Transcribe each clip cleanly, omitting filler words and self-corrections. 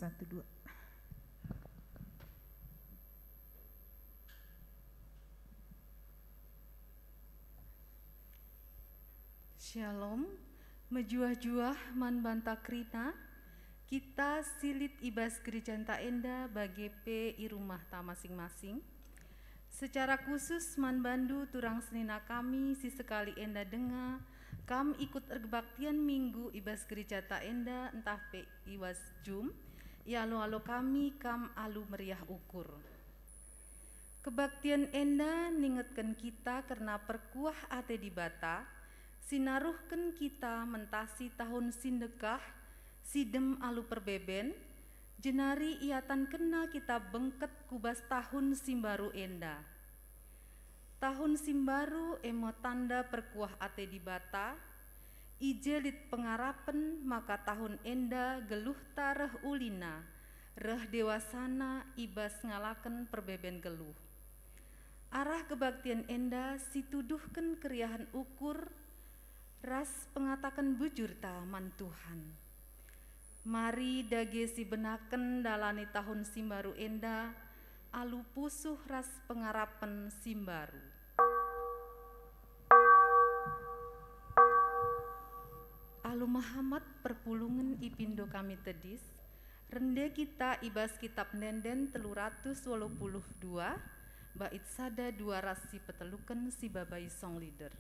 1, 2. Shalom, mejuah-juah man banta krina, kita silit ibas gereja ta enda bagi pe i rumah ta masing-masing. Secara khusus man bandu turang senina kami si sekali enda denga, kam ikut erbaktian minggu ibas gereja ta enda entah pe iwas jum, ya alo kami kam alu meriah ukur. Kebaktian enda ningetkan kita karena perkuah ate di bata, sinaruhken kita mentasi tahun sindekah, sidem alu perbeben, jenari iatan kena kita bengket kubas tahun simbaru enda. Tahun simbaru emo tanda perkuah ate di bata, ijelit pengarapen maka tahun enda geluh tareh ulina, reh dewasana ibas ngalaken perbeben geluh. Arah kebaktian enda situduhken keriahan ukur, ras pengatakan bujur taman Tuhan. Mari dage si benaken dalani tahun simbaru enda, alu pusuh ras pengarapen simbaru. Alu Muhammad perpulungan ipindo kami tedis, rende kita ibas kitab nenden 382, bait sada 2 rasi peteluken si babai song leader.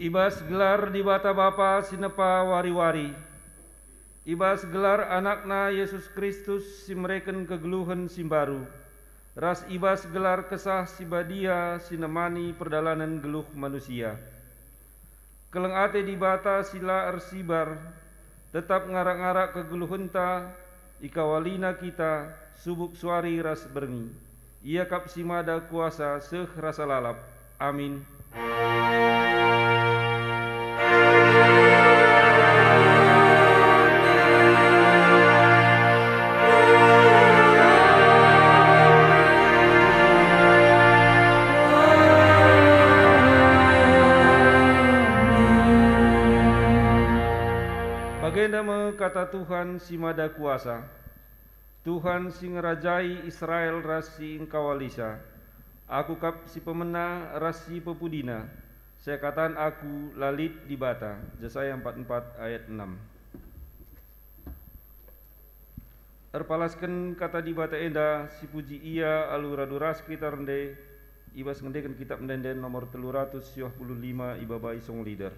Ibas gelar di bata Bapa sinepa wari-wari. Ibas gelar anakna Yesus Kristus simreken kegeluhan simbaru. Ras ibas gelar kesah sibadia sinemani perdalanan geluh manusia. Keleng ate di bata sila ersibar, tetap ngarak-ngarak kegeluhenta, ikawalina kita subuk suari ras berngi. Ia kap simada kuasa seh rasa lalap. Amin. Baginda kata Tuhan si mada kuasa, Tuhan si ngerajai Israel rasi engkawalisa, aku kap si pemena rasi pepudina, saya katan aku lalit di bata. Yesaya 44 ayat 6. Erpalaskan kata di bata enda si puji ia alu raduras kita rende ibas ngendekan kitab mendenden nomor 355 ibabai song leader.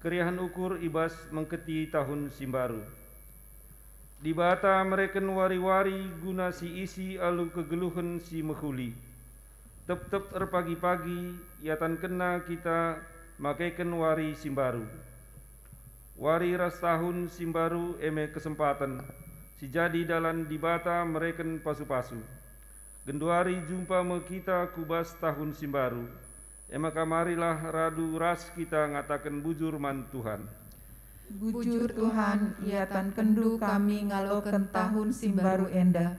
Keriahan ukur ibas mengketi tahun simbaru. Di bata mereken wari-wari guna si isi alu kegeluhan si mehuli. Tep-tep erpagi-pagi yatan kena kita makaiken wari simbaru. Wari ras tahun simbaru eme kesempatan si jadi dalan di bata mereken pasu-pasu. Genduari jumpa me kita kubas tahun simbaru. Maka marilah radu ras kita ngatakan bujur man Tuhan. Bujur Tuhan, iatan kendu kami ngaloken tahun simbaru enda.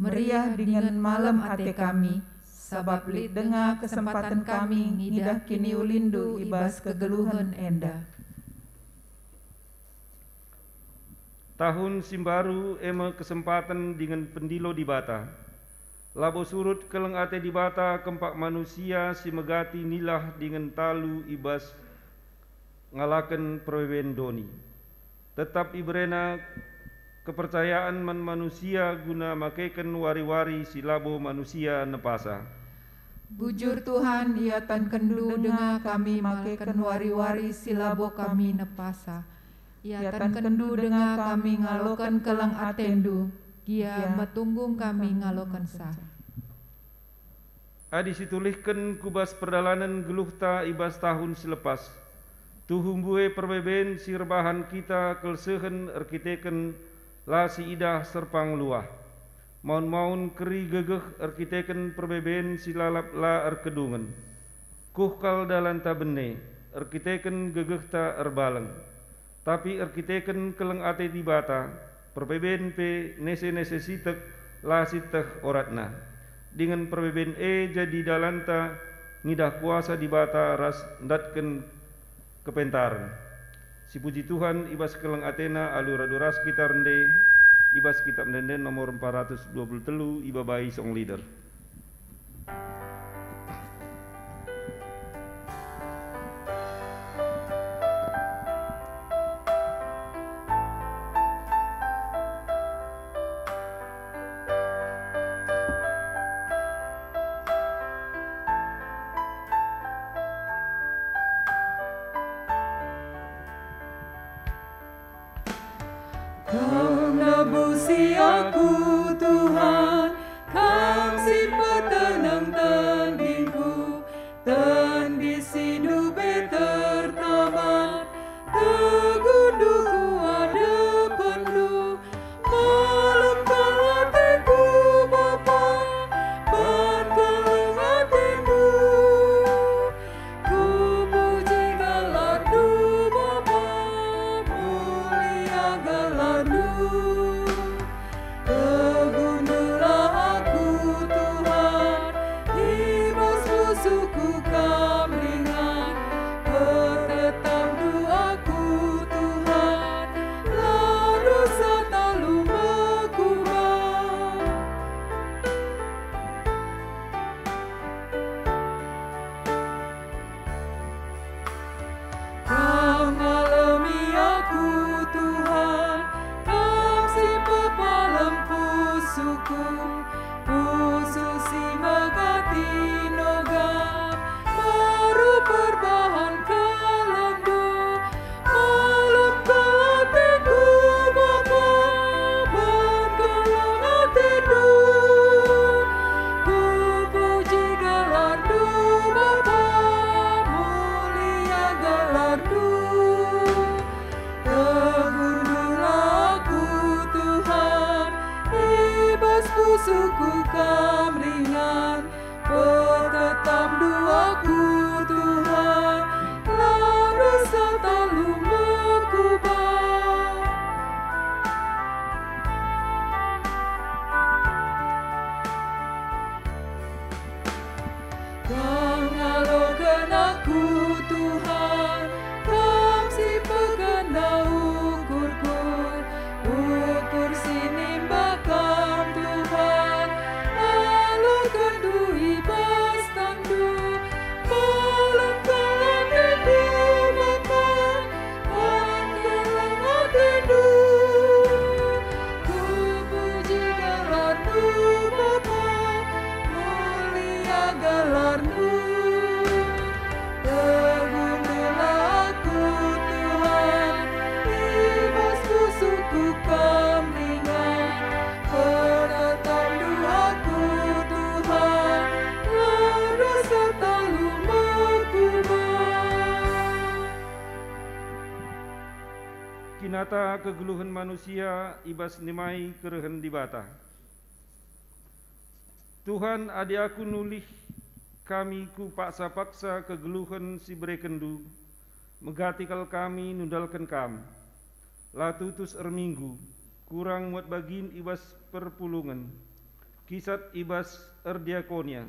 Meriah dengan malam ate kami, sabab li dengar kesempatan kami ngidah kini ulindu ibas kegeluhan enda. Tahun simbaru ema kesempatan dengan pendilo di bata. Labo surut keleng ate di bata kempak manusia si megati nilah dengan talu ibas ngalaken perwewen doni. Tetap ibrena kepercayaan man manusia guna makaiken wari-wari si labo manusia nepasa. Bujur Tuhan, iatan kendu dengar kami makaiken wari-wari si labo kami nepasa. Iatan kendu dengar kami ngalokan keleng atendu. Gia metunggung kami ngalokan sah. Adi situlihkan kubas perdalanan geluhta ibas tahun selepas. Tuhumbue perbeben si rebahan kita kelsehen erkiteken la si idah serpang luah. Maun-maun keri gegeh erkiteken perbeben si lalap la erkedungan. Kuhkal dalan ta bene erkiteken gegeh ta erbaleng. Tapi erkiteken keleng ate di bata. Perbeben pe nese sitek la sitek oratna. Dengan perbeben jadi dalanta ngidah kuasa di bata ras ndatken kepentaran. Si puji Tuhan ibas keleng Athena alu raduras kita rende ibas kitab mendenden nomor 423 ibabai song leader. Kau nebusi aku Tuhan, Kau simpan tenang tandingku, tandisi nube tertaman, tegunduku ada pendu, malam kalateku Bapa, pankeleng hatiku, ku puji galadu Bapa, mulia galadu. Tegundulah aku Tuhan, busuku pususi megati nogam baru perbahan kalandu malam kalateku bapa bergelang hatiku ku puji gelardu bapa mulia gelardu tegundulah aku Tuhan ibas pusuku kamringan petetap duaku Tuhan lalu selalu mekubah Kangalokan aku Tuhan kam si peganda ukurku ukur sinimbakam Tuhan lalu kendui bas tandu malam kalam tedu makan malam kalam tedu ku puji gelarmu Bapa mulia gelarmu tegundulah aku Tuhan ibas pusuku kamringan penetap duaku Tuhan lalu selalu mekubah Kinata kegeluhan manusia ibas nimai kerehen dibata. Tuhan adi aku nulih kami ku paksa-paksa kegeluhan si berekendu megatikal kami nundalkan kam latutus erminggu kurang muat bagin ibas perpulungan kisat ibas erdiakonia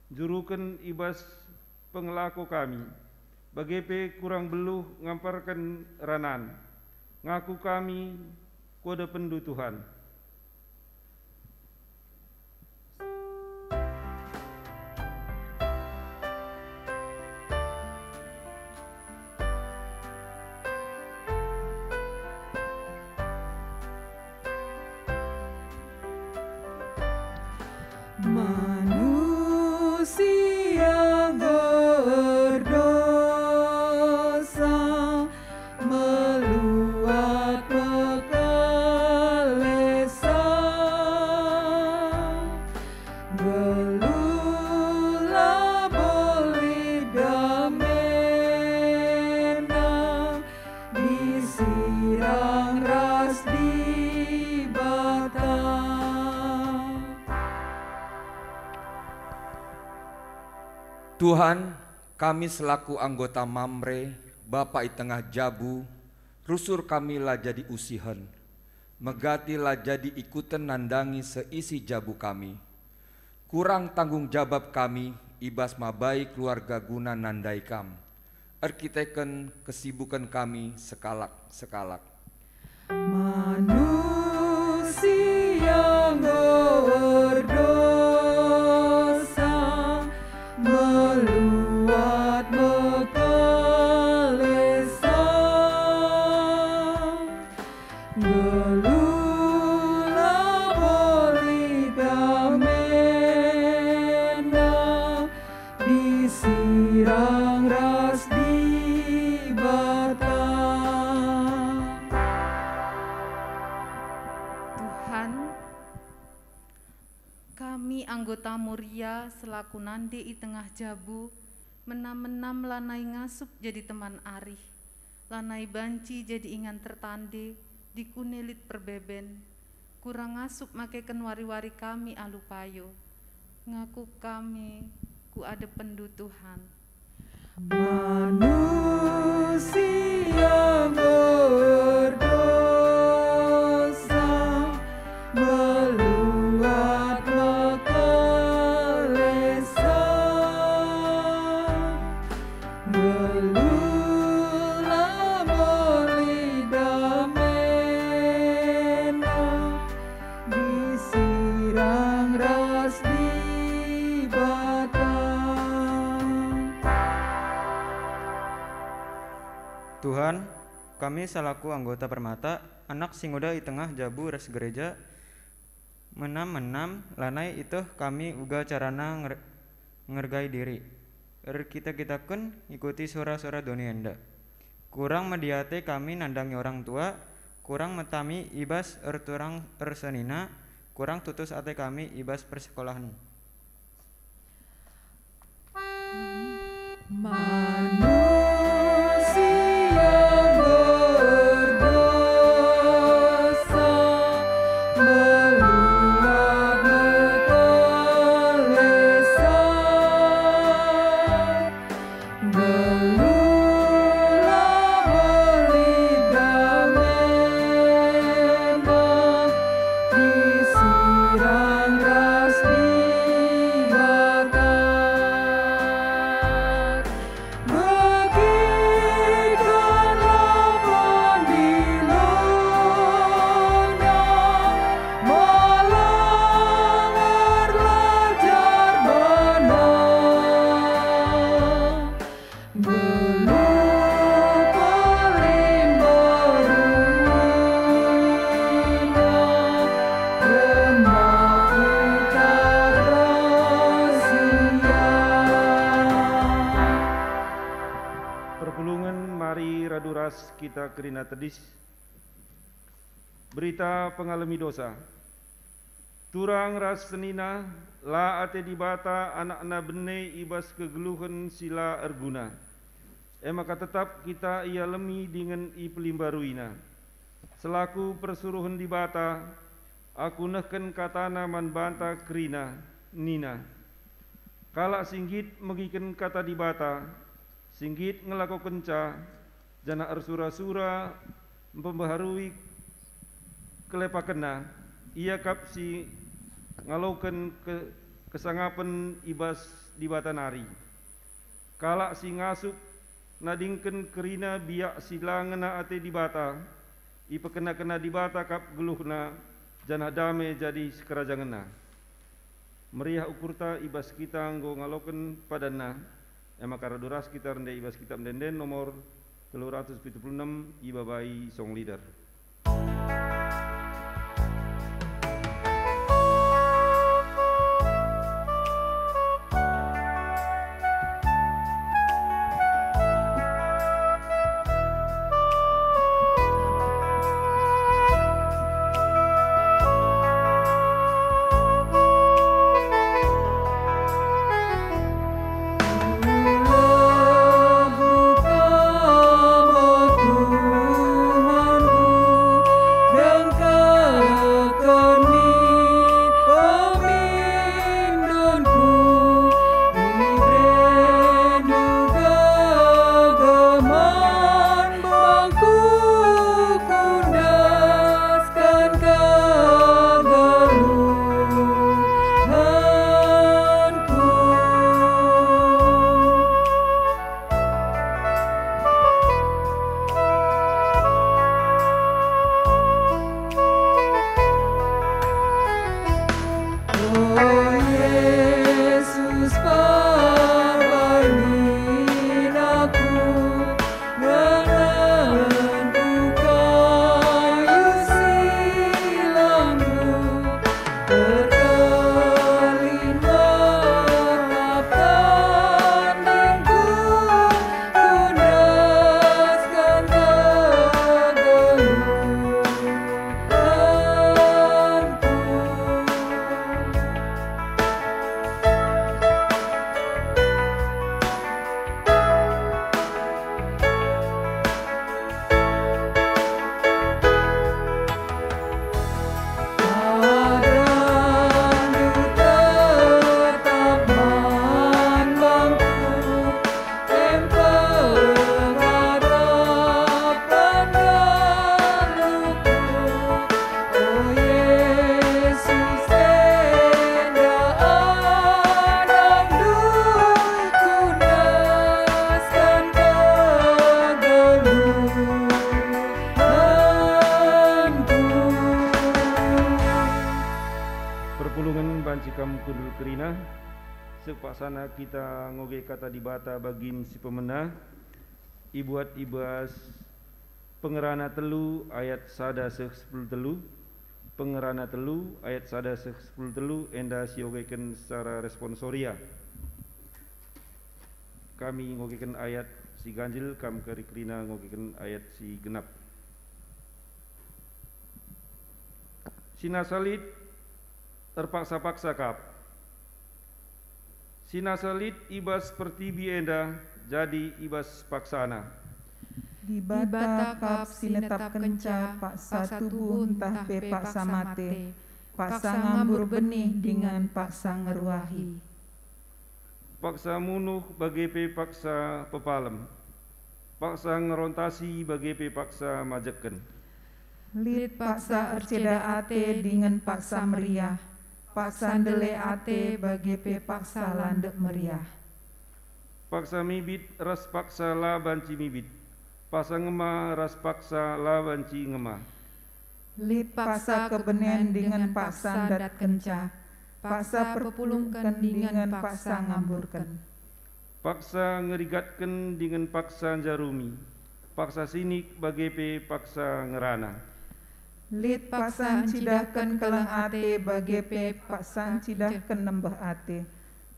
juruken ibas pengelako kami bagepe kurang beluh ngamparkan ranan ngaku kami kode pendu Tuhan. Manusia berdosa meluat pekalesan gelulah boli damena disirang ras di bata Tuhan, kami selaku anggota Mamre, Bapa i tengah jabu, rusur kami lah jadi usihan, megati lah jadi ikutan nandangi seisi jabu kami. Kurang tanggung jawab kami, ibas mabai keluarga guna nandai kam. Arkiteken kesibukan kami sekalak-sekalak. Manusia berdosa meluat pekalesan gelulah boli damena disirang ras di bata Tuhan, kami anggota Muria selaku nande i tengah jabu menam-menam lanai ngasup jadi teman arih lanai banci jadi ingan tertande di kunelit perbeben kurang ngasup makeken wari-wari kami alupayo ngaku kami ku ada pendu Tuhan. Manusia berdosa meluat pekalesan gelulah boli damena disirang ras di bata Tuhan, kami selaku anggota Permata, anak singoda i tengah jabu res gereja, Menam lanai itu kami uga carana ngergai diri. Kita-kun ikuti sura-sura donienda. Kurang mediate kami nandangi orang tua, kurang metami ibas turang ersenina, kurang tutus ate kami ibas persekolahan. Kita kerina tedis berita pengalami dosa turang ras senina la ate dibata anak-anak bene ibas kegeluhan sila erguna maka tetap kita ia lemi dengan i pelimbaruina selaku persuruhan dibata aku nehken katana man banta kerina nina kalak singgit megiken kata dibata singgit ngelako kenca jana ersura-sura membaharui kelepakena ia kapsi ngalaukan kesangapan ibas di batanari kalak si ngasuk nadingken kerina biak silangena ate di bata ipekena-kena di bata kap geluhna jana dame jadi sekerajangena meriah ukurta ibas kita nggo ngalaukan padana maka raduras kita rendai ibas kita mendenden nomor 376 Ibabai Song Leader. Sepaksana kita ngoge kata dibata bagim si pemenah ibuat ibas pengerana telu ayat sada 10 telu pengerana telu ayat 1 10 telu enda siogekan secara responsoria. Kami ngogekan ayat si ganjil, kam kerikrina ngogekan ayat si genap. Sina salit terpaksa-paksa kap. Sina salit ibas pertibi enda jadi ibas paksana. Di bata kap sinetap kenca paksa tubuh entah pe paksa mate, paksa ngambur benih dengan paksa ngeruahi. Paksa munuh bagi pe paksa pepalem, paksa ngerontasi bagi pe paksa majeken. Lit paksa erceda ate dengan paksa meriah, paksa ndele ate bagi pe paksa landek meriah. Paksa mibit ras paksa la banci mibit, paksa ngema ras paksa la banci ngema. Lit paksa kebenen dengan paksa dat kenca, paksa perpulungkan dengan paksa ngamburkan. Paksa ngerigatkan dengan paksa jarumi, paksa sinik bagi pe paksa ngerana. Lit paksa cidahkan kelang ate bagi pe paksa cidahkan nembah ate,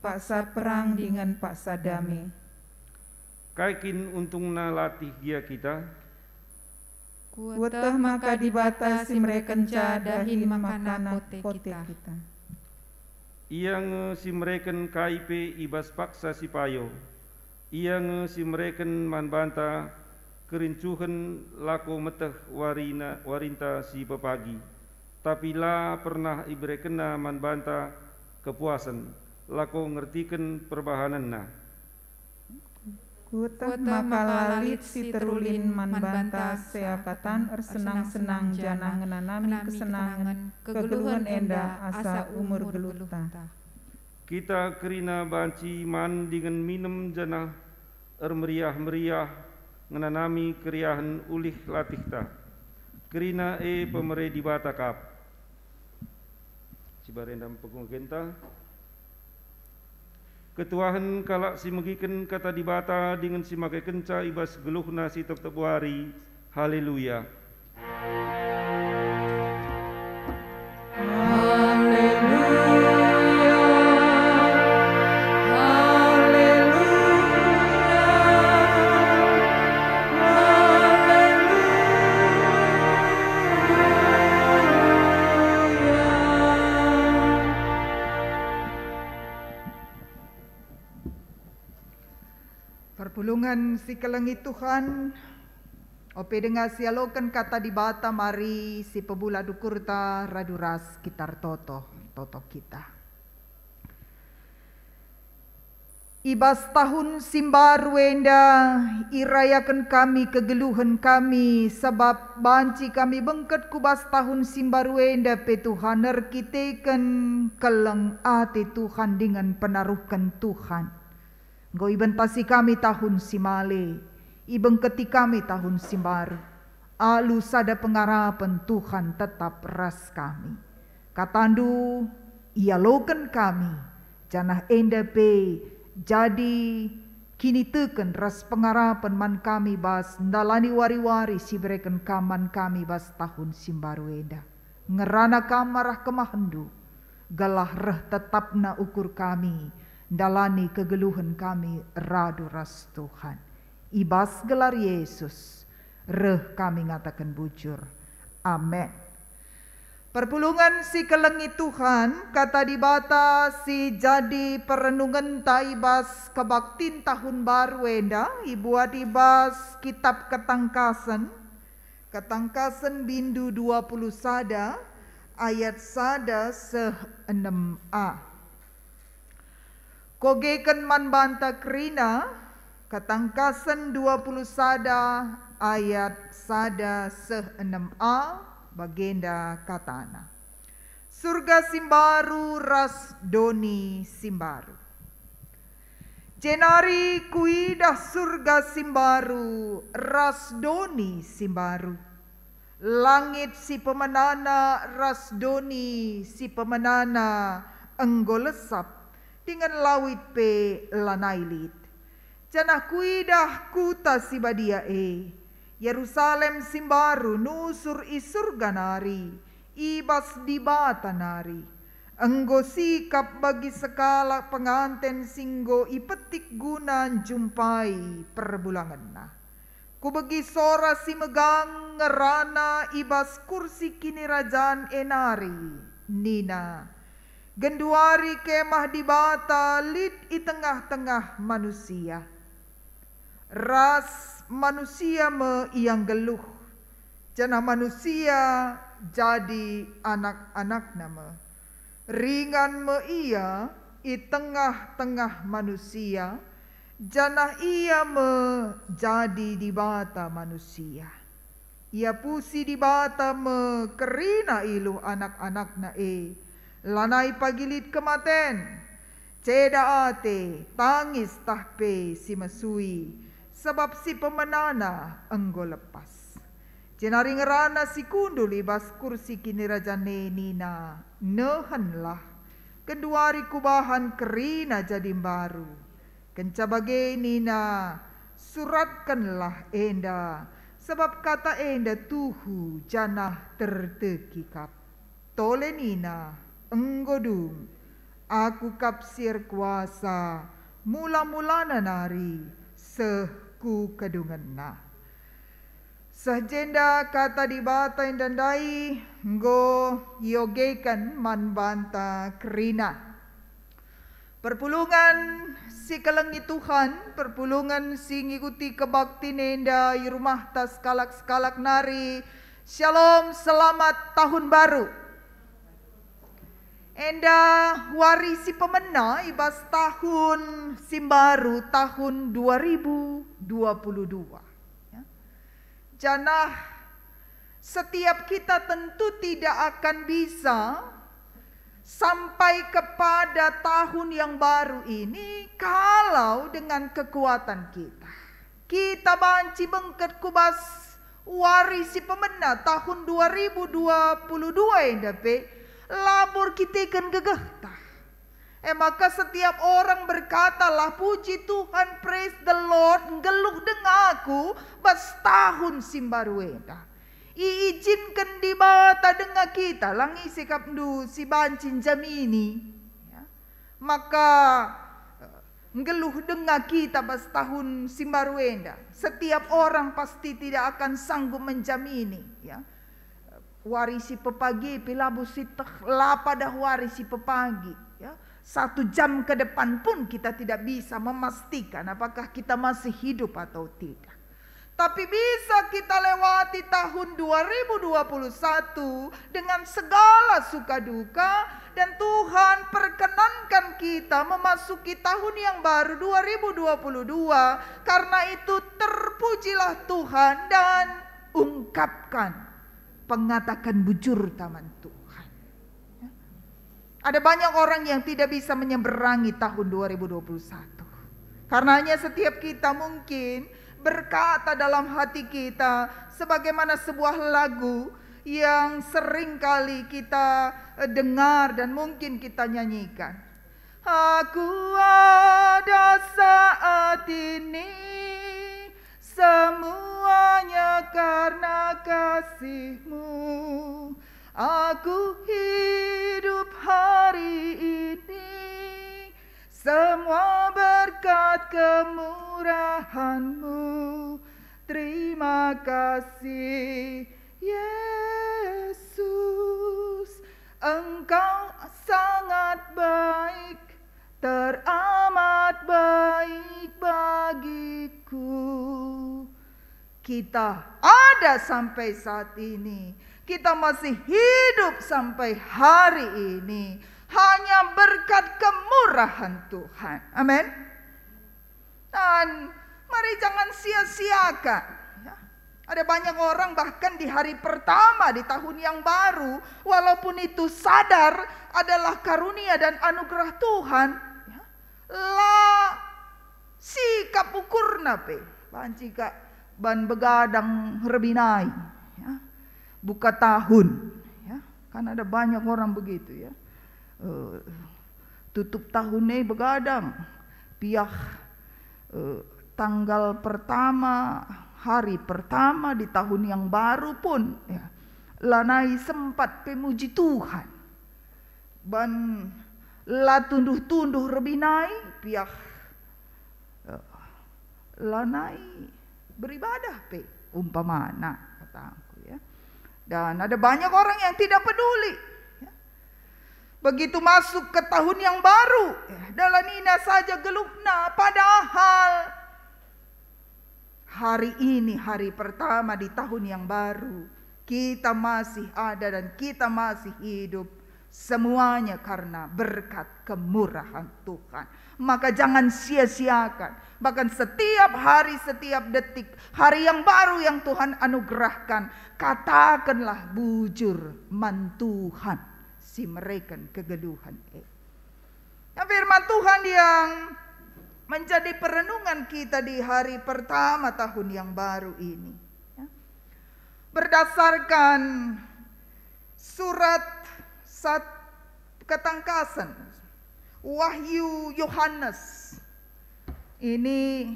paksa perang dengan paksa damai. Kaikin untungna latih gia kita, Kuatah maka dibatasi mereka dahin makana pote kita. Ia si mereken kaipe ibas paksa si payo, ia si mereken manbanta kerincuhan lako meteh warinta si pepagi, tapi la pernah ibrekena manbanta kepuasan, lako ngertiken perbahananna. Kutah maka lalit si terulin manbanta seakatan senang-senang jana ngenanami kesenangan kegeluhan enda asa umur geluta. Kita kerina banci man dengan minum jana meriah-meriah ngenanami keriahan ulih latihta. Kerina pemere di batakap. Cibarendam pegung genta. Ketuahan kalak si megiken kata dibata dengan si makai kenca ibas geluhna si tok tebuari. Haleluya. Perpulungan si kelengi Tuhan, ope dengar sialokan kata di bata mari si pebula dukurta raduras kitar toto kita. Ibas tahun simbaru enda irayakan kami kegeluhan kami sebab banci kami bengket kubas tahun simbaru enda pe Tuhan nerkiteken keleng ate Tuhan dengan penaruhkan Tuhan. Go ibentasi kami tahun simale, ibengketi kami tahun simbaru. Alu sada pengarapan Tuhan tetap ras kami. Katandu ialokan kami, janah enda pe jadi kini teken ras pengarapan man kami bas ndalani wari-wari si bereken kaman kami bas tahun simbaru enda. Ngerana kamarah kemahendu, galah reh tetap na ukur kami. Dalani kegeluhan kami radu ras Tuhan. Ibas gelar Yesus, reh kami ngatakan bujur. Amin. Perpulungan si kelengi Tuhan, kata di bata si jadi perenungan taibas kebaktin tahun baru enda, ibuat ibas kitab ketangkasan bindu 20 sada, ayat sada 6a. Kogekan man banta krina, ketangkasan 20 sada ayat sada 6a bagenda katana. Surga simbaru ras doni simbaru. Jenari kuidah surga simbaru ras doni simbaru. Langit si pemenana ras doni si pemenana enggolesap. Dengan lawit pe lanailit. Janah kuidah kuta si badia Yerusalem simbaru nusur isur ganari. ibas di bata nari. Enggo sikap bagi sekala penganten singgo ipetik guna jumpai perbulangan na. Ku bagi sora si megang ngerana ibas kursi kini rajaan enari nina. Genduari kemah di bata lid i tengah-tengah manusia. Ras manusia me yang geluh. Jana manusia jadi anak-anak nama. Ringan me ia i tengah-tengah manusia. Jana ia me jadi di bata manusia. Ia pusi di bata me kerina iluh anak-anak na lanai pagilit kematen, ceda ate, tangis tahpe si mesui, sebab si pemenana enggo lepas. Jenari ngerana si kundul ibas kursi kini rajane nina, nehenlah, keduari kubahan kerina jadi baru. Kenca bagai nina, suratkanlah enda, sebab kata enda tuhu janah tertekikap. Tole nina, enggodung, aku kapsir kuasa, mula-mulana nari, sehku kedungan na. Sahjenda kata di bata dandai, nggo yogekan manbanta kerina. Perpulungan si kelengi Tuhan, perpulungan si ngikuti kebakti nenda i rumah tas skalak-skalak nari. Shalom, selamat tahun baru. Enda warisi pemena ibas tahun simbaru tahun 2022. Ya. Janah setiap kita tentu tidak akan bisa sampai kepada tahun yang baru ini kalau dengan kekuatan kita. Kita banci bengket kubas warisi pemena tahun 2022 endape. Labur kita kan gegah. Maka setiap orang berkatalah puji Tuhan, praise the Lord, ngeluh dengaku bas tahun simbaru eda. Iizinkan di bata denga kita langi sikap du si bancin jamini. Ya. Maka ngeluh denga kita bas tahun simbaru eda. Setiap orang pasti tidak akan sanggup menjamini. Ya. Warisi pepagi pilabu sitah lah pada warisi pepagi ya. 1 jam ke depan pun kita tidak bisa memastikan apakah kita masih hidup atau tidak. Tapi bisa kita lewati tahun 2021 dengan segala suka duka, dan Tuhan perkenankan kita memasuki tahun yang baru 2022. Karena itu terpujilah Tuhan dan ungkapkan pengatakan bujur taman Tuhan. Ya. Ada banyak orang yang tidak bisa menyeberangi tahun 2021. Karenanya setiap kita mungkin berkata dalam hati kita sebagaimana sebuah lagu yang sering kali kita dengar dan mungkin kita nyanyikan. Aku ada saat ini semuanya karena kasih-Mu. Aku hidup hari ini semua berkat kemurahan-Mu. Terima kasih Yesus, Engkau sangat baik, teramat baik bagiku. Kita ada sampai saat ini, kita masih hidup sampai hari ini hanya berkat kemurahan Tuhan. Amin. Dan mari jangan sia-siakan. Ya. Ada banyak orang bahkan di hari pertama di tahun yang baru, walaupun itu sadar adalah karunia dan anugerah Tuhan, ya, lah sikap ukurna pe bancika ban begadang rebinai, ya, buka tahun, ya, kan ada banyak orang begitu, ya, tutup tahunnya begadang, piah tanggal pertama, hari pertama di tahun yang baru pun, ya, lanai sempat pemuji Tuhan. Ban la tunduh-tunduh rebinai piah lanai beribadah pe umpamana kataku ya. Dan ada banyak orang yang tidak peduli ya. Begitu masuk ke tahun yang baru ya, dalanina saja geluhna, padahal hari ini hari pertama di tahun yang baru, kita masih ada dan kita masih hidup. Semuanya karena berkat kemurahan Tuhan. Maka jangan sia-siakan. Bahkan setiap hari, setiap detik, hari yang baru yang Tuhan anugerahkan, katakanlah bujur man Tuhan si mereka kegeluhan. Firman Tuhan yang menjadi perenungan kita di hari pertama tahun yang baru ini, berdasarkan surat ketangkasan Wahyu Yohanes. Ini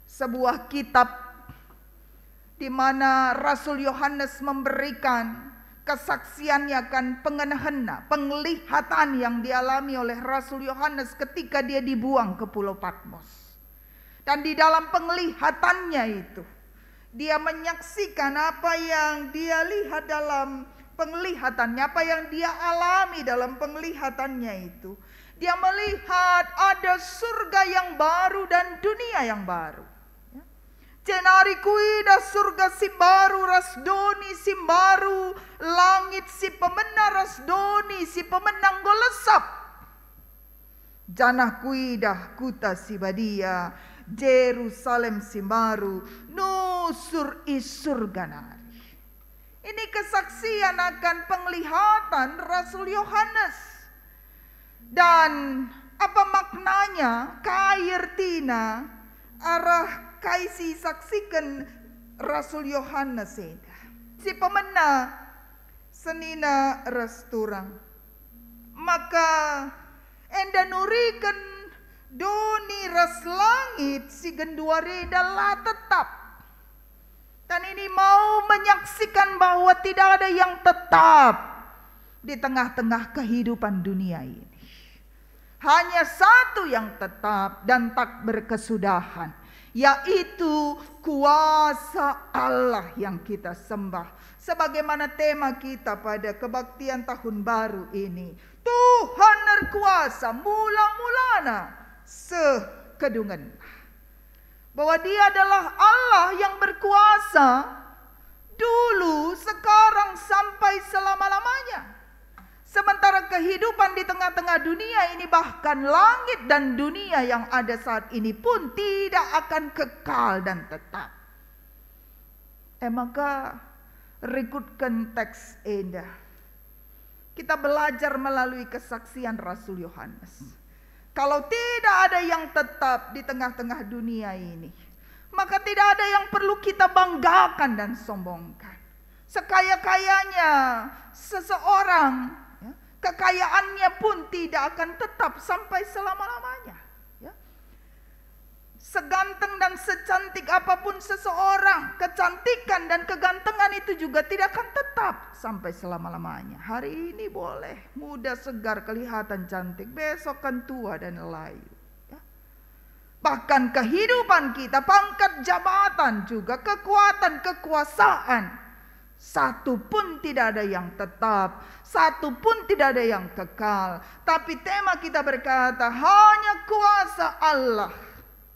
sebuah kitab di mana Rasul Yohanes memberikan kesaksiannya akan penglihatan yang dialami oleh Rasul Yohanes ketika dia dibuang ke Pulau Patmos. Dan di dalam penglihatannya itu, dia menyaksikan apa yang dia lihat dalam penglihatannya, apa yang dia alami dalam penglihatannya itu. Dia melihat ada surga yang baru dan dunia yang baru. Cenari kuida surga si baru, rasdoni si baru, langit si pemenang, rasdoni si pemenang golesap. Janah kuida kuta si badia, Jerusalem si baru, nusur isurga nari. Ini kesaksian akan penglihatan Rasul Yohanes. Dan apa maknanya? Kairtina arah kaisi saksikan Rasul Yohanes eda. Si pemena senina resturang. Maka enda nurikan doni ras langit si genduareda lah tetap. Dan ini mau menyaksikan bahwa tidak ada yang tetap di tengah-tengah kehidupan dunia ini. Hanya satu yang tetap dan tak berkesudahan, yaitu kuasa Allah yang kita sembah. Sebagaimana tema kita pada kebaktian tahun baru ini, Tuhan berkuasa mula-mulana sekedungan. Bahwa dia adalah Allah yang berkuasa dulu, sekarang, sampai selama-lamanya. Sementara kehidupan di tengah-tengah dunia ini, bahkan langit dan dunia yang ada saat ini pun tidak akan kekal dan tetap. Maka rekutkan teks eda. Kita belajar melalui kesaksian Rasul Yohanes. Kalau tidak ada yang tetap di tengah-tengah dunia ini, maka tidak ada yang perlu kita banggakan dan sombongkan. Sekaya-kayanya seseorang, kekayaannya pun tidak akan tetap sampai selama-lamanya. Seganteng dan secantik apapun seseorang, kecantikan dan kegantengan itu juga tidak akan tetap sampai selama-lamanya. Hari ini boleh muda, segar, kelihatan cantik, besok kan tua dan layu. Bahkan kehidupan kita, pangkat jabatan juga, kekuatan, kekuasaan, satu pun tidak ada yang tetap, satu pun tidak ada yang kekal. Tapi tema kita berkata, hanya kuasa Allah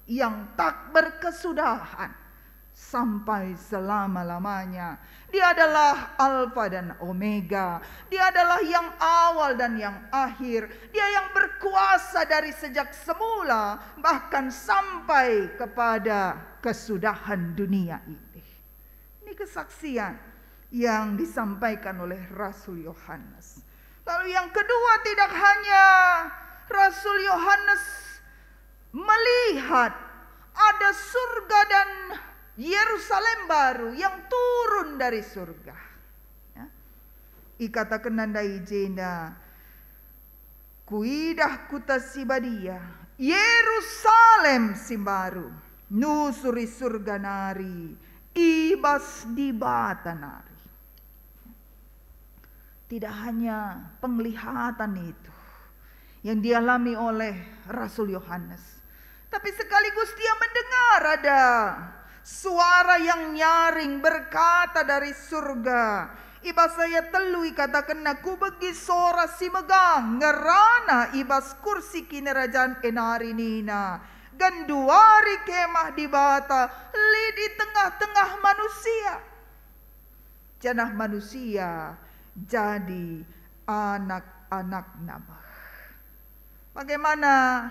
yang tak berkesudahan sampai selama-lamanya. Dia adalah Alfa dan Omega. Dia adalah yang awal dan yang akhir. Dia yang berkuasa dari sejak semula, bahkan sampai kepada kesudahan dunia ini. Ini kesaksian yang disampaikan oleh Rasul Yohanes. Lalu yang kedua, tidak hanya Rasul Yohanes melihat ada surga dan Yerusalem baru yang turun dari surga. Ikata kenandai jenda, kuidah kuta si badia, Yerusalem si baru, nusuri surga nari, ibas di bata nari. tidak hanya penglihatan itu yang dialami oleh Rasul Yohanes, tapi sekaligus dia mendengar ada suara yang nyaring berkata dari surga. Ibas saya telui katakan aku bagi sora si megang ngerana ibas kursi kinerajaan enari nina ganduari kemah di bata li di tengah-tengah manusia. Janah manusia jadi anak-anak nama. Bagaimana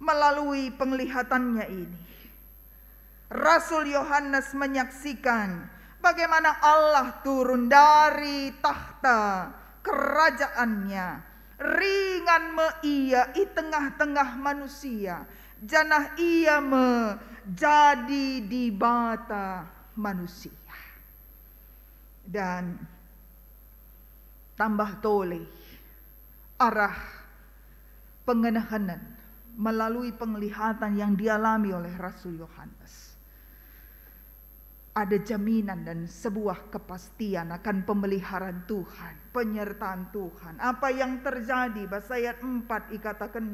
melalui penglihatannya ini Rasul Yohanes menyaksikan bagaimana Allah turun dari tahta kerajaannya, ringan me ia di tengah-tengah manusia, janah ia menjadi di bata manusia. Dan tambah toleh arah pengenahanan melalui penglihatan yang dialami oleh Rasul Yohanes. Ada jaminan dan sebuah kepastian akan pemeliharaan Tuhan, penyertaan Tuhan. Apa yang terjadi? Bahasa ayat 4 ikatakan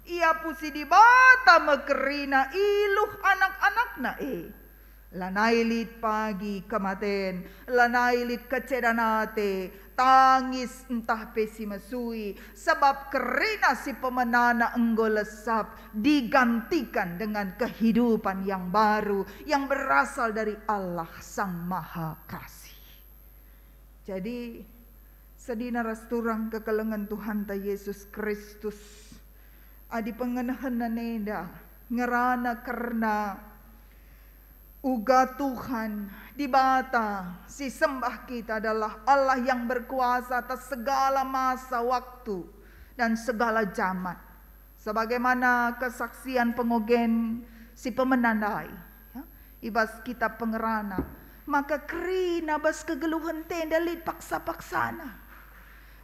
ia pusi di bata mekerina iluh anak-anakna lanailit pagi kematen, lanailit kecedanate, tangis entah pesi mesui, sebab kerina si pemenana enggo lesap digantikan dengan kehidupan yang baru yang berasal dari Allah Sang Maha Kasih. Jadi sedina rasturang kekelengan Tuhan ta Yesus Kristus adi pengenahan neda ngerana karena uga Tuhan di bata si sembah kita adalah Allah yang berkuasa atas segala masa waktu dan segala zaman. Sebagaimana kesaksian pengogen si pemenandai ya, ibas kita pengerana maka kerina bas kegeluhan tenda lid paksa-paksana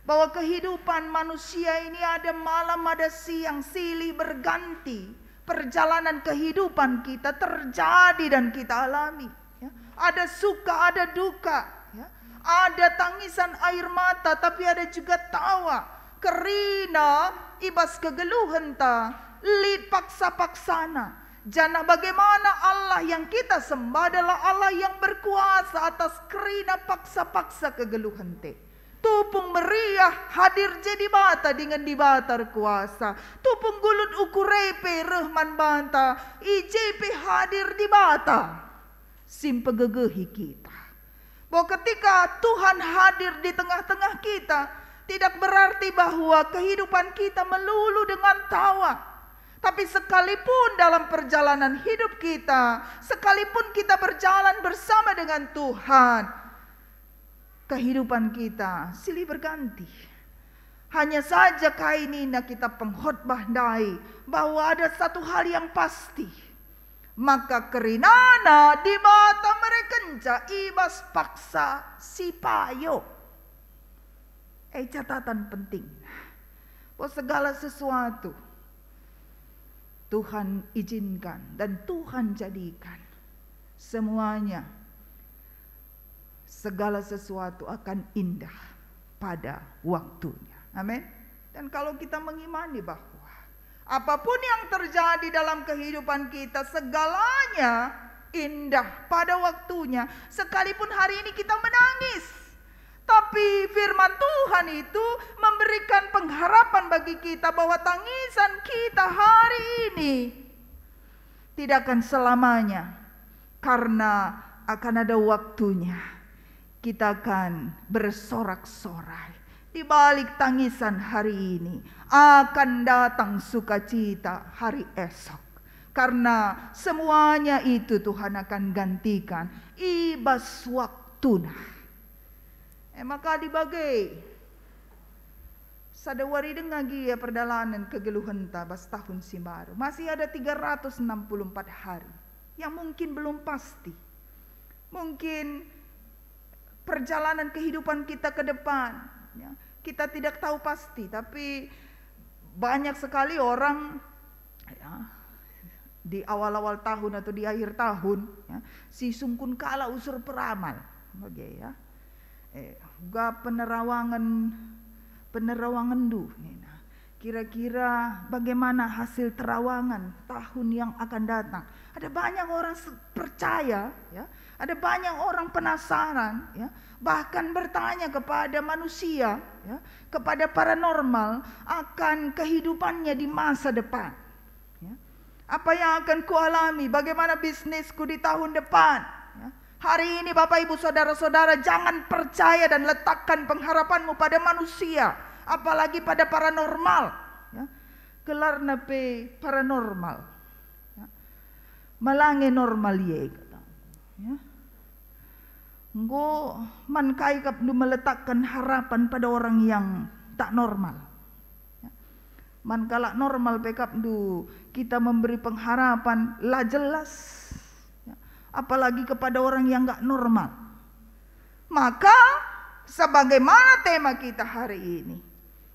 bahwa kehidupan manusia ini ada malam ada siang silih berganti. Perjalanan kehidupan kita terjadi dan kita alami ya. Ada suka, ada duka ya. Ada tangisan air mata, tapi ada juga tawa. Kerina ibas kegeluhan ta lid paksa-paksana. Janah bagaimana Allah yang kita sembah adalah Allah yang berkuasa atas kerina paksa-paksa kegeluhan te. Tupung meriah hadir jadi bata dengan di bata kuasa. Tupung gulut ukurepe rehman banta. IJP hadir di bata. Simpegegehi kita. Bahwa ketika Tuhan hadir di tengah-tengah kita, tidak berarti bahwa kehidupan kita melulu dengan tawa. Tapi sekalipun dalam perjalanan hidup kita, sekalipun kita berjalan bersama dengan Tuhan, kehidupan kita silih berganti. Hanya saja kainina kita pengkhotbah dai bahwa ada satu hal yang pasti. Maka kerinana di mata mereka ibas paksa si payo. Catatan penting. Bahwa segala sesuatu Tuhan izinkan dan Tuhan jadikan. Semuanya segala sesuatu akan indah pada waktunya. Amin. Dan kalau kita mengimani bahwa apapun yang terjadi dalam kehidupan kita segalanya indah pada waktunya. Sekalipun hari ini kita menangis, tapi firman Tuhan itu memberikan pengharapan bagi kita bahwa tangisan kita hari ini tidak akan selamanya, karena akan ada waktunya. Kita akan bersorak-sorai. Di balik tangisan hari ini akan datang sukacita hari esok. Karena semuanya itu Tuhan akan gantikan ibas waktuna. Maka dibagai sadawari dengagi ya perjalanan kegeluhan tabas tahun simbaru. Masih ada 364 hari yang mungkin belum pasti. Mungkin perjalanan kehidupan kita ke depan ya, kita tidak tahu pasti, tapi banyak sekali orang ya, di awal-awal tahun atau di akhir tahun ya, si sungkun kala usur peramal ya. Uga penerawangan du. Kira-kira bagaimana hasil terawangan tahun yang akan datang? Ada banyak orang percaya, ya. Ada banyak orang penasaran, ya. Bahkan bertanya kepada manusia, ya, kepada paranormal akan kehidupannya di masa depan. Ya. Apa yang akan kualami? Bagaimana bisnisku di tahun depan? Ya. Hari ini Bapak Ibu Saudara-saudara, jangan percaya dan letakkan pengharapanmu pada manusia, apalagi pada paranormal, ya. Gelar nape paranormal, ya. Malange normal ye, ya. Engko man kai kap du meletakkan harapan pada orang yang tak normal, ya. Man kalak normal pekap du kita memberi pengharapan lah jelas, ya. Apalagi kepada orang yang enggak normal. Maka sebagaimana tema kita hari ini,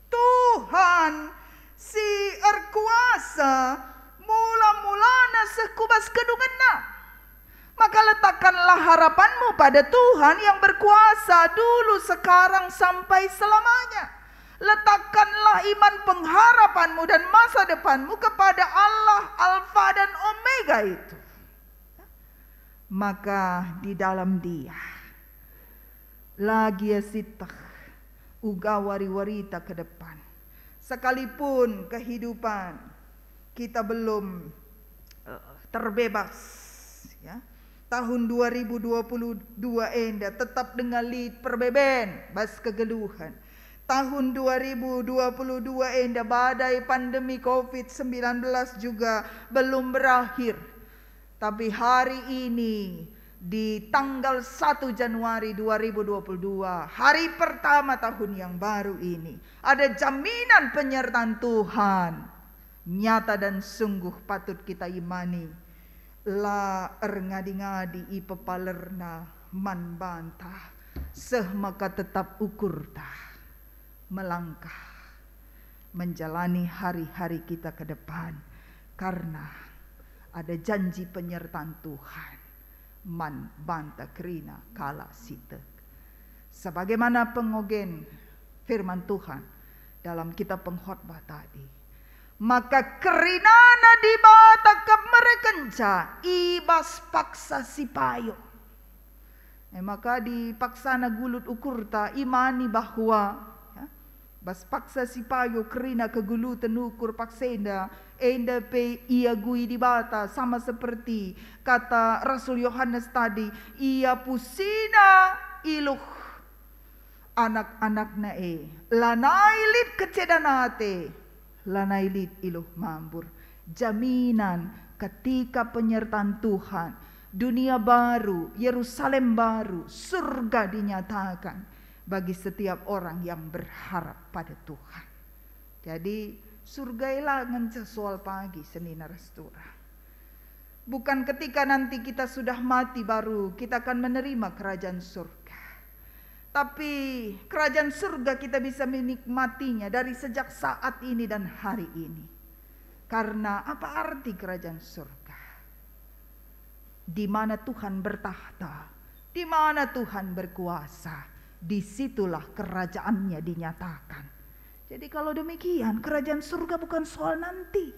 Tuhan si erkuasa mula-mulana sekubas kedunganna. Maka letakkanlah harapanmu pada Tuhan yang berkuasa dulu, sekarang, sampai selamanya. Letakkanlah iman pengharapanmu dan masa depanmu kepada Allah Alfa dan Omega itu. Maka di dalam Dia lagi asitah uga wari-warita ke depan. Sekalipun kehidupan kita belum terbebas, ya. Tahun 2022 enda tetap dengan lid perbeben bas kegeluhan. Tahun 2022 enda badai pandemi COVID-19 juga belum berakhir. Tapi hari ini di tanggal 1 Januari 2022, hari pertama tahun yang baru ini, ada jaminan penyertaan Tuhan nyata dan sungguh patut kita imani. La ngadi-ngadi ipepalerna man bantah seh maka tetap ukur tah melangkah menjalani hari-hari kita ke depan, karena ada janji penyertaan Tuhan man banta krina kala sitek. Sebagaimana pengogen firman Tuhan dalam kitab pengkhotbah tadi, maka kerinana di bata kap merekenca ibas paksa sipayo. Maka dipaksana gulut ukurta imani bahwa, ya, bas paksa sipayo kerina kegulutan ukur paksenda enda pe ia gui di bata, sama seperti kata Rasul Yohanes tadi, ia pusina iluh anak-anakna lanai lip kecedanate lanai lid iluh mambur. Jaminan ketika penyertaan Tuhan, dunia baru, Yerusalem baru, surga dinyatakan bagi setiap orang yang berharap pada Tuhan. Jadi surga ilangan sesual pagi senina restura. Bukan ketika nanti kita sudah mati baru kita akan menerima kerajaan surga. Tapi kerajaan surga kita bisa menikmatinya dari sejak saat ini dan hari ini. Karena apa arti kerajaan surga? Di mana Tuhan bertahta, di mana Tuhan berkuasa, disitulah kerajaannya dinyatakan. Jadi kalau demikian, kerajaan surga bukan soal nanti,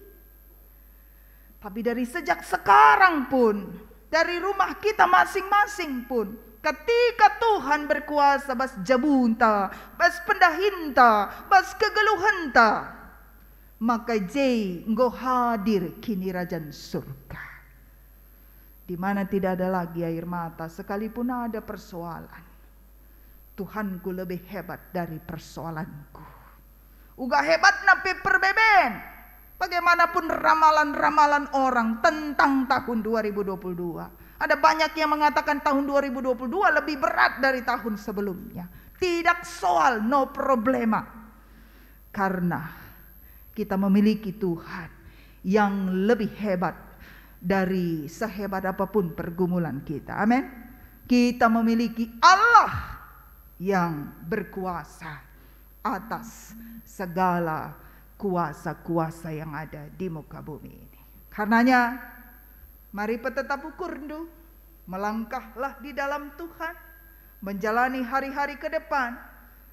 tapi dari sejak sekarang pun, dari rumah kita masing-masing pun, ketika Tuhan berkuasa bas jabunta, bas pendahinta, bas kegeluhanta, maka engkau hadir kini rajaan surga, di mana tidak ada lagi air mata sekalipun ada persoalan. Tuhanku lebih hebat dari persoalanku. Uga hebat nape perbeben. Bagaimanapun ramalan-ramalan orang tentang tahun 2022. Ada banyak yang mengatakan tahun 2022 lebih berat dari tahun sebelumnya. Tidak soal, no problema. Karena kita memiliki Tuhan yang lebih hebat dari sehebat apapun pergumulan kita. Amin. Kita memiliki Allah yang berkuasa atas segala kuasa-kuasa yang ada di muka bumi ini. Karenanya mari tetap ukur melangkahlah di dalam Tuhan, menjalani hari-hari ke depan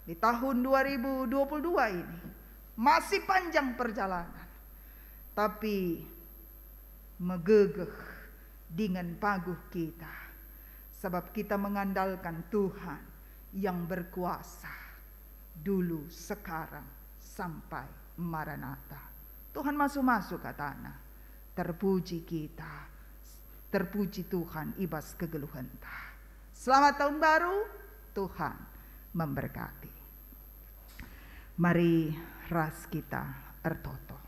di tahun 2022 ini. Masih panjang perjalanan, tapi megegeh dengan paguh kita, sebab kita mengandalkan Tuhan yang berkuasa dulu, sekarang, sampai Maranatha. Tuhan masuk ke tanah. Terpuji kita, terpuji Tuhan ibas kegeluhan ta. Selamat tahun baru, Tuhan memberkati. Mari ras kita ertoto.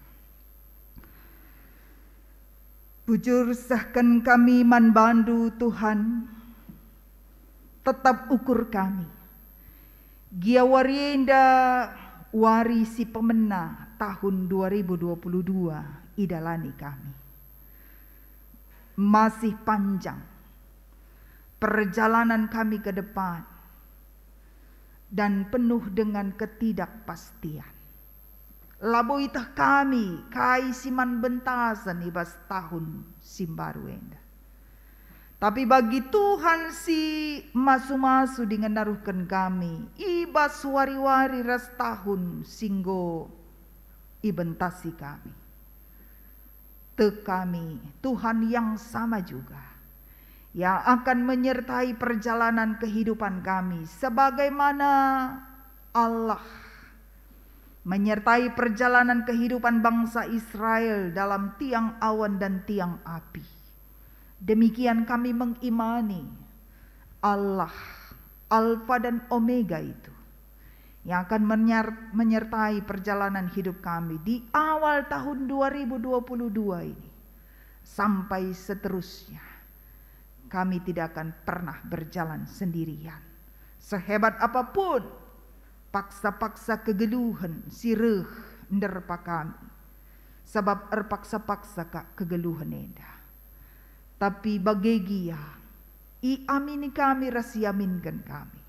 Bujur sahkan kami manbandu Tuhan, tetap ukur kami. Gia warienda wari si pemena tahun 2022 idalani kami. Masih panjang perjalanan kami ke depan dan penuh dengan ketidakpastian. Labo itah kami kai siman bentasan ibas tahun simbaru enda. Tapi bagi Tuhan si masu-masu dengan naruhkan kami ibas wari-wari ras tahun singgo ibentasi kami. Kami Tuhan yang sama juga yang akan menyertai perjalanan kehidupan kami, sebagaimana Allah menyertai perjalanan kehidupan bangsa Israel dalam tiang awan dan tiang api. Demikian kami mengimani Allah Alfa dan Omega itu yang akan menyertai perjalanan hidup kami di awal tahun 2022 ini sampai seterusnya. Kami tidak akan pernah berjalan sendirian. Sehebat apapun paksa-paksa kegeluhan sireh nderpa kami, sebab erpaksa-paksa kak kegeluhan enda. Tapi bagegia i amini kami rasiaminkan kami,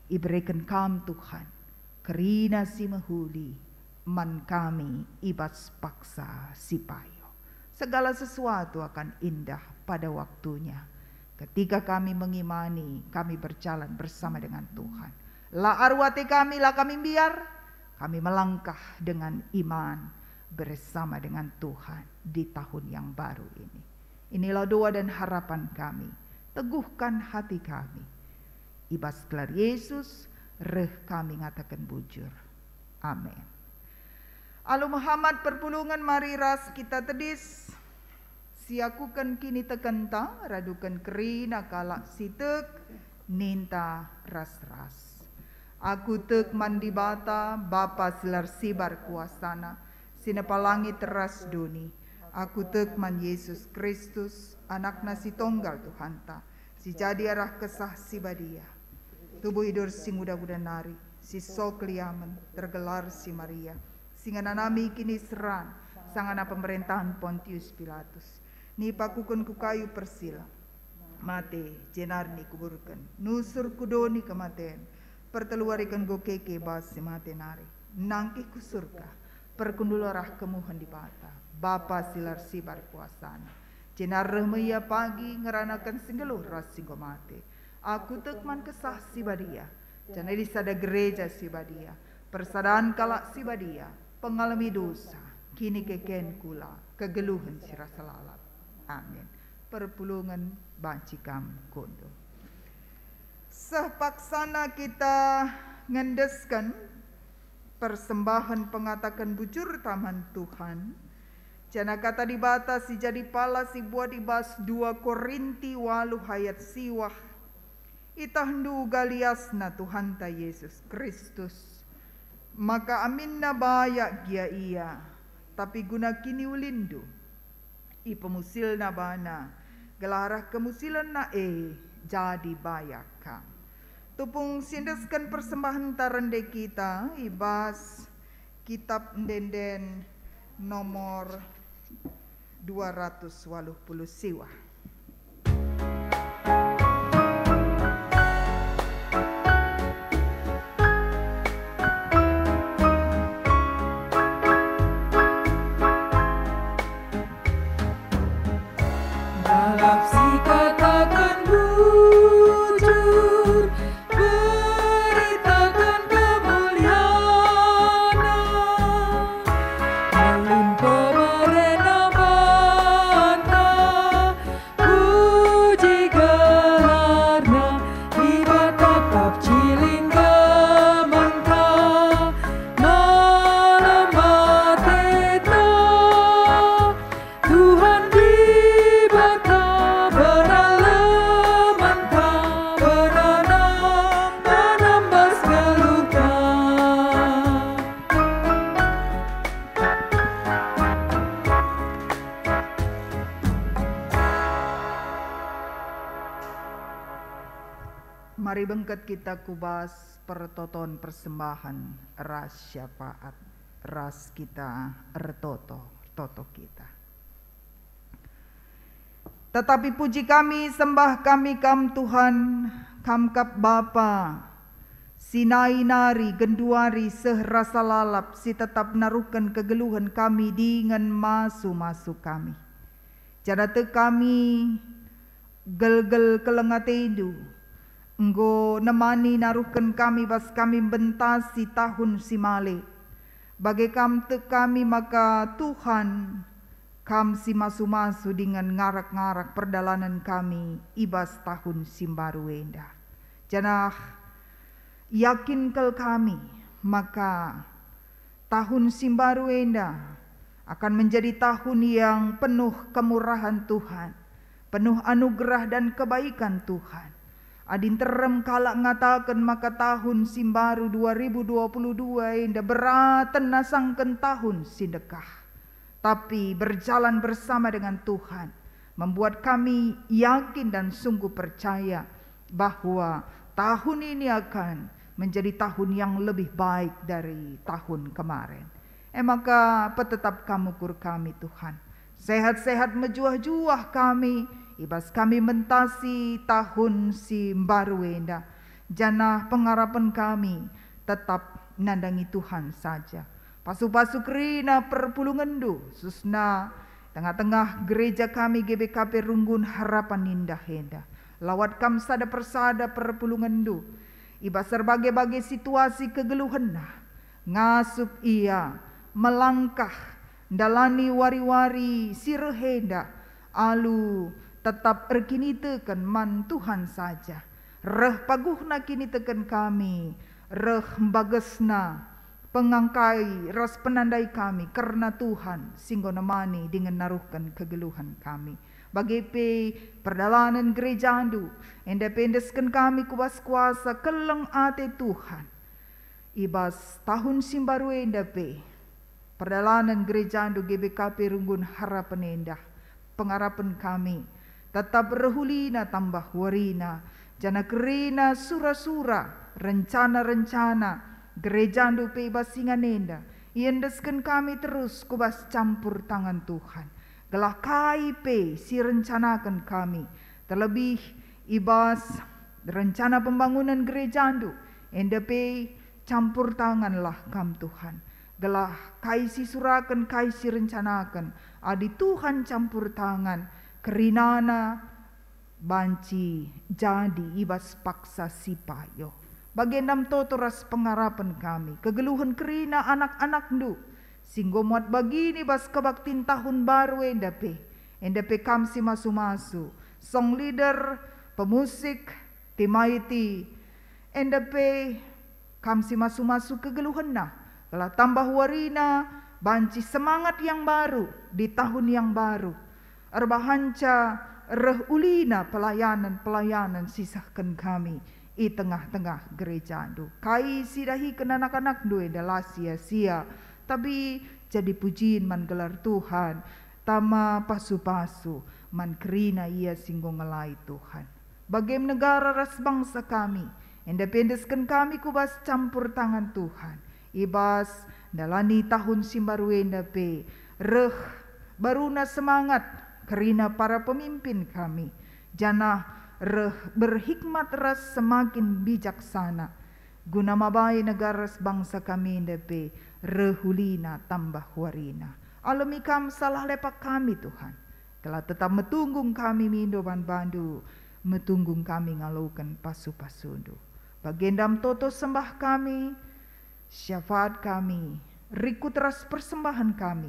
iberikan kami Tuhan kerina si mahuli man kami ibas paksa si payo. Segala sesuatu akan indah pada waktunya ketika kami mengimani, kami berjalan bersama dengan Tuhan. La arwati kami, la kami biar kami melangkah dengan iman bersama dengan Tuhan di tahun yang baru ini. Inilah doa dan harapan kami. Teguhkan hati kami. Ibas gelar Yesus, reh kami ngatakan bujur. Amin. Alu Muhammad perpulungan mari ras kita tedis. Siakukan kini tekenta, radukan kerina kalak sitek, ninta ras-ras. Aku tek mandi bata, bapa silar sibar kuasana, sinepalangi teras doni. Aku tek man Yesus Kristus, anak nasi tonggal Tuhanta, si jadi arah kesah si badia. Tubuh hidur si muda-muda nari, si sokliamen, tergelar si Maria. Singananami kini seran, sangana pemerintahan Pontius Pilatus. Ni pakukun ku kayu persila, mate jenarni kuburkan, nusur kudoni kematen, perteluarikan go keke bas si mate nari, nangkih ku surga, perkundulorah kemuhan di bata, bapa silar sibar kuasana, jenar remaya pagi ngeranakan singgeluh ras singgo mate, aku tekman kesah si badia, jana disada gereja si badia, persadaan kalak si badia, pengalami dosa, kini keken kula, kegeluhan si rasa lalap. Amin. Perpulungan bancikam kondo. Sepaksana kita ngendeskan persembahan pengatakan bujur taman Tuhan. Jana kata dibatasi jadi pala si buat dibas 2 Korinti 8 ayat siwah. Itahdu galiasna Tuhan ta Yesus Kristus. Maka amin na bayak gia iya. Tapi guna kini ulindu. Ipemusil na bana, gelarah kemusilan na jadi bayakam. Tupung sindeskan persembahan tarende kita, ibas kitab denden nomor 280 siwa. mari bengket kita kubas pertoton persembahan ras syafaat ras kita toto kita. Tetapi puji kami, sembah kami kam Tuhan, kam kap Bapa, sinai nari genduari seh rasa lalap, si tetap naruhkan kegeluhan kami dengan masu kami. Janate kami gel-gel kelengatedu, enggo nemani naruhkan kami bas kami bentasi tahun simale. Bagai kam te kami maka Tuhan kam si masu dengan ngarak-ngarak perdalanan kami ibas tahun simbaru enda. Janah yakin kel kami maka tahun simbaru enda akan menjadi tahun yang penuh kemurahan Tuhan, penuh anugerah dan kebaikan Tuhan. Adin terem kalak ngatakan maka tahun simbaru 2022 enda beraten nasangken tahun sindekah. Tapi berjalan bersama dengan Tuhan membuat kami yakin dan sungguh percaya bahwa tahun ini akan menjadi tahun yang lebih baik dari tahun kemarin. Maka petetap kamu kur kami Tuhan, sehat-sehat mejuah-juah kami, ibas kami mentasi tahun si baru enda. Janah pengharapan kami tetap nandangi Tuhan saja. Pasu-pasu kerina perpulungendu susna tengah-tengah gereja kami GBKP Runggun Harapan Indah Henda. Lawat kam sada persada perpulungendu. Ibas berbagai-bagai situasi kegeluhan ngasup ia melangkah dalani wari-wari sirehenda alu tetap erkini teken man Tuhan saja. Reh paguhna kini teken kami, reh bagesna pengangkai ras penandai kami karena Tuhan singgo nemani dengan naruhkan kegeluhan kami. Bagi perdalanan gereja andu independeskan kami kubas kuasa keleng ate Tuhan. Ibas tahun simbaru endape perdalanan gereja andu GBKP Runggun Harapan Indah. Pengharapan kami tetap rehulina tambah warina, jana kerina sura-sura rencana-rencana gereja andu pe basingan enda. Iendeskan kami terus kubas campur tangan Tuhan. Gelah KIP si rencanakan kami. Terlebih ibas rencana pembangunan gereja andu NDP campur tanganlah kam Tuhan. Gelah kaisi surakan kaisi rencanakan adi Tuhan campur tangan kerinana banci jadi ibas paksa sipayo. Bagendam totoras pengharapan kami kegeluhan kerina anak-anak ndu singgo muat bagini bas kebaktin tahun baru endape kam si masu-masu song leader pemusik timaiti endape kam si masu-masu kegeluhan telah tambah warina banci semangat yang baru di tahun yang baru. Erbahanca reh ulina pelayanan sisahkan kami i tengah-tengah gereja andu. Kai sidahi ken anak-anak du adalah sia-sia. Tapi jadi pujiin man gelar Tuhan. Tama pasu-pasu man kerina ia singgo ngelai Tuhan. Bagaim negara ras bangsa kami. Independeskan kami kubas campur tangan Tuhan. Ibas dalani tahun simbaru endape reh baruna semangat kerina para pemimpin kami. Janah reh berhikmat ras semakin bijaksana. Guna mabai negara bangsa kami endape rehulina tambah warina. Alamikam salah lepak kami Tuhan. Telah tetap metunggung kami mindo bandu. Metunggung kami ngalukan pasu-pasundu. Bagendam toto sembah kami. Syafaat kami, rikut ras persembahan kami,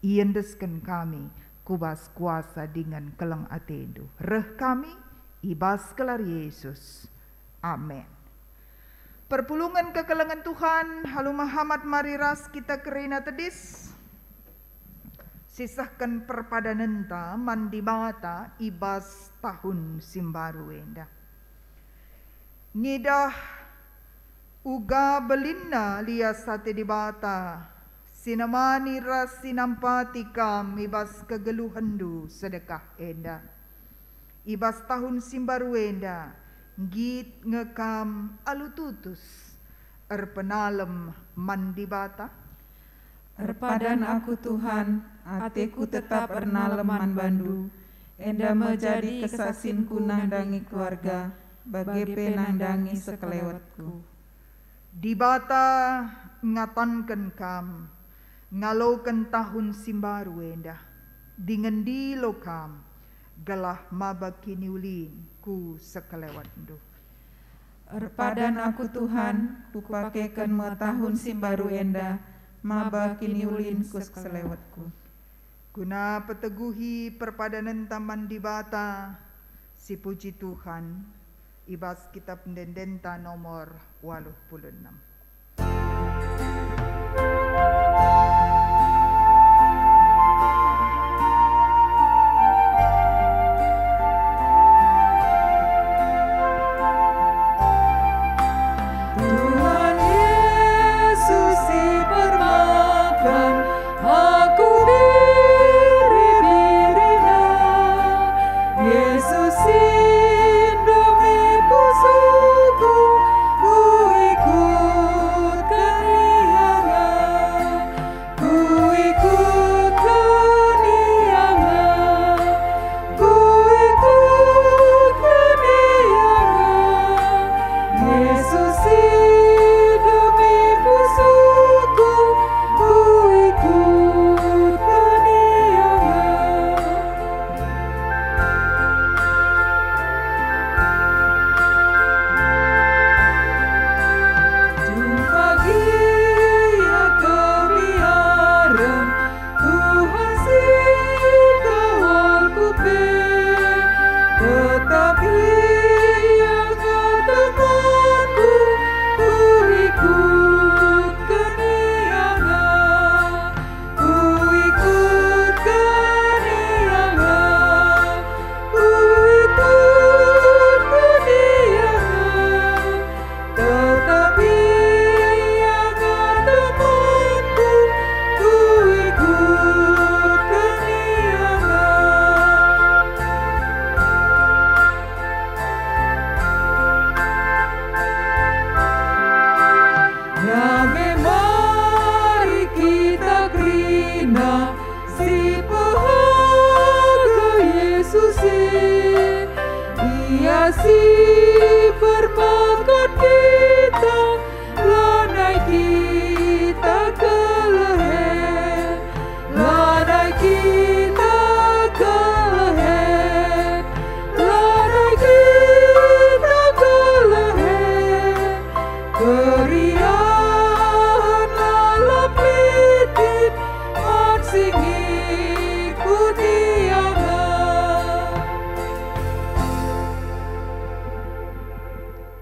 iendeskan kami, kubas kuasa dengan keleng atendu. Reh kami, ibas kelar Yesus. Amin. Perpulungan kekelengan Tuhan, halu Muhammad mari ras kita kerina tedis. Sisahkan perpadanenta mandi bata ibas tahun simbaru enda. Ngidah uga belinna lia sate di bata sinamani ras sinampati kam ibas kegeluhandu sedekah enda. Ibas tahun simbaru enda git ngekam alu tutus penalem mandi bata. Erpadan aku Tuhan, atiku tetap ernaleman bandu, enda menjadi kesasinku nandangi keluarga, bagi penandangi sekelewatku. Di bata ngatanken kam, ngaloken tahun simbaru enda, dengan di lokam, gelah mabakini ulin ku sekelewatandu. Erpadan aku Tuhan, kupakekan tahun simbaru enda, maba kini ulin kus selewatku. Guna peteguhi perpadanan taman di bata, si puji Tuhan, ibas kitab Dendenta nomor 86.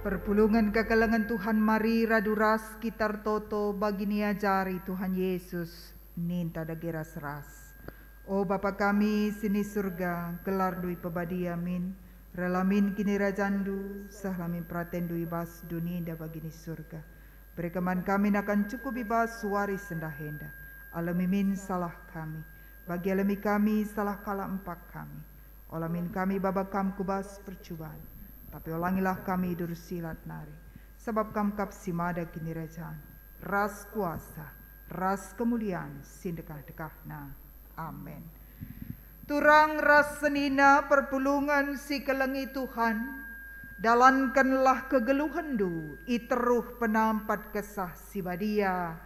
Perpulungan kekalangan Tuhan mari raduras kitar toto bagi niajari Tuhan Yesus ninta dageras ras. O Bapa kami sini surga gelar dui pebadi amin. Relamin kini rajandu sahlamin pratendu ibas dunia bagi ni surga. Berkeman kami akan cukup ibas suari sendahenda. Alamimin salah kami. Bagi alami kami salah kala empak kami. Olamin kami babakam kubas percubaan. Tapi ulangilah kami dursilat nari, sebab kamkap simada kini rajaan, ras kuasa, ras kemuliaan, sindekah-dekahna. Amin. Turang ras senina perpulungan si kelengi Tuhan, dalankanlah kegeluhandu, iteruh penampat kesah si badia,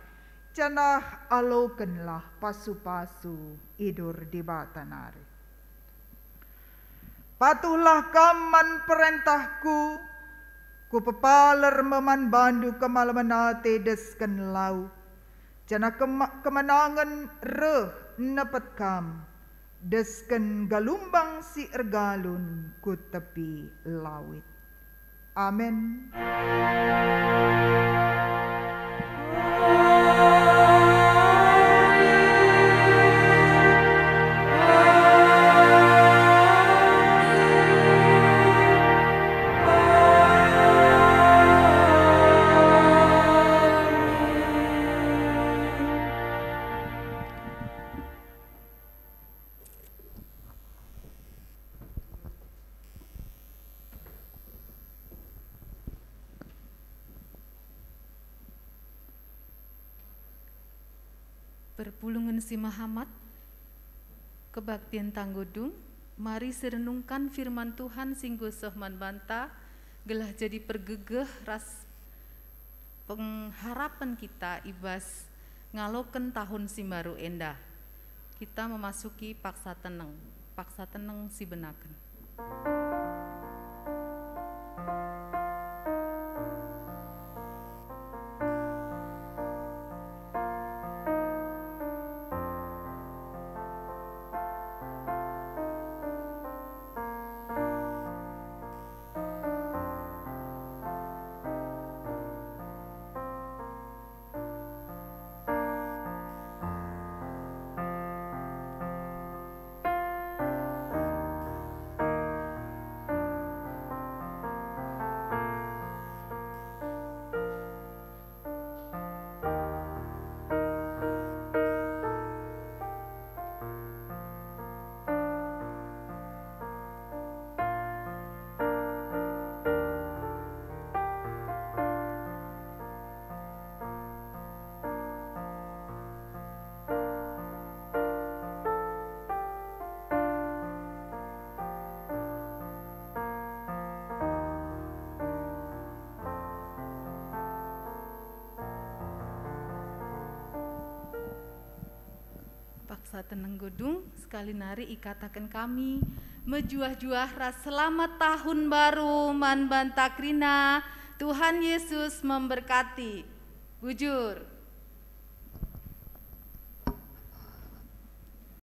canah alokenlah pasu-pasu, idur di batanari. Patuhlah kaman perintahku, ku pepaler meman bandu kemalaman ate desken lau. Jana kemenangan reh nepet kam, desken galumbang si ergalun ku tepi lawit. Amin. Perpulungan si Mahamat, kebaktian tanggodung, mari serenungkan firman Tuhan singgo sohman banta, gelah jadi pergegeh ras pengharapan kita ibas ngaloken tahun simbaru endah. Kita memasuki paksa teneng si benaken. Paksa teneng godung sekali nari ikatakan kami mejuah-juah ras selamat tahun baru man bantakrina. Tuhan Yesus memberkati. Bujur.